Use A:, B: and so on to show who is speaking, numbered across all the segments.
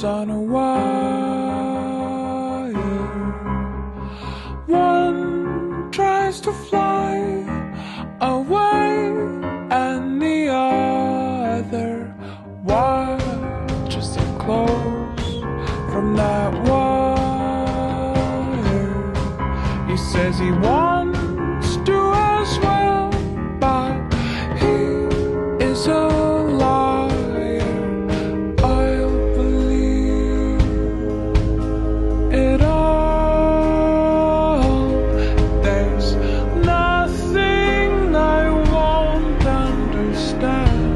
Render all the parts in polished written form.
A: on a wire. One tries to fly away, and the other watches it close from that wire. He says he wants to as well, but he is a liar. I'll believe it all. There's nothing I won't understand.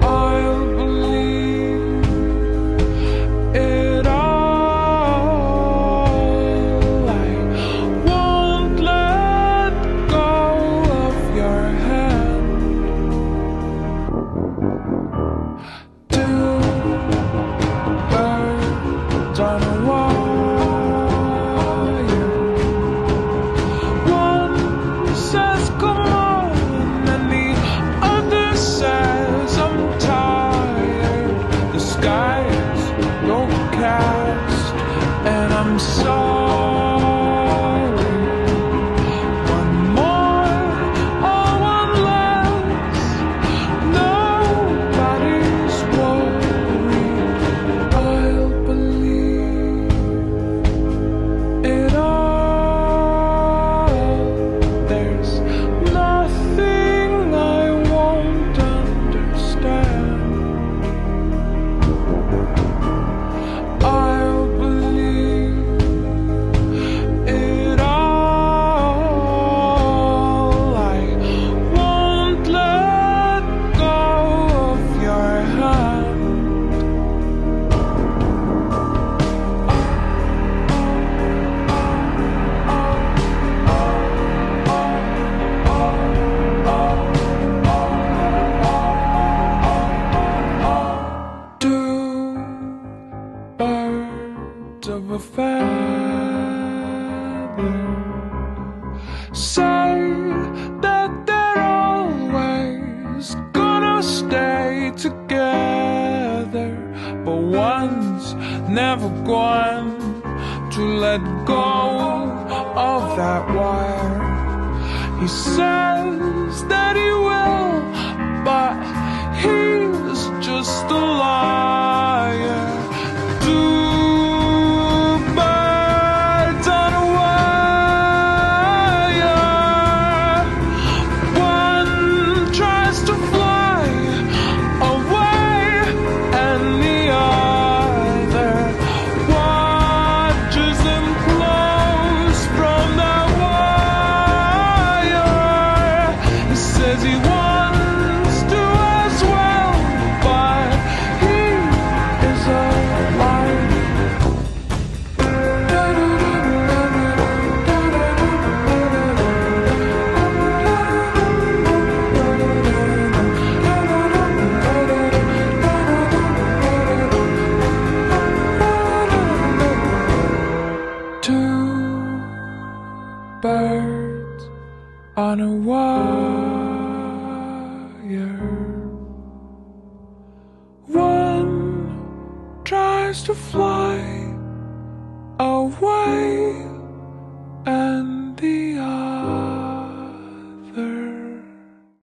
A: I'll believe it all. I won't let go of your hand. Two birds on a wire. One says come on, and the other says I'm tired. The sky's overcast, and I'm sorry. One more or one less, nobody's worried. I'll believe it all. There's nothing I won't understand. I'll believe it all. I won't let go of your hand. Two birds of a feather say that they're always gonna stay together, but one's never going to let go of that wire. He says that he will, but he's just a liar. Two birds on a wire. One tries to fly away, and the other watches him close from that wire. He says he wants to as well, but he is a liar. Two birds on a wire. One tries to fly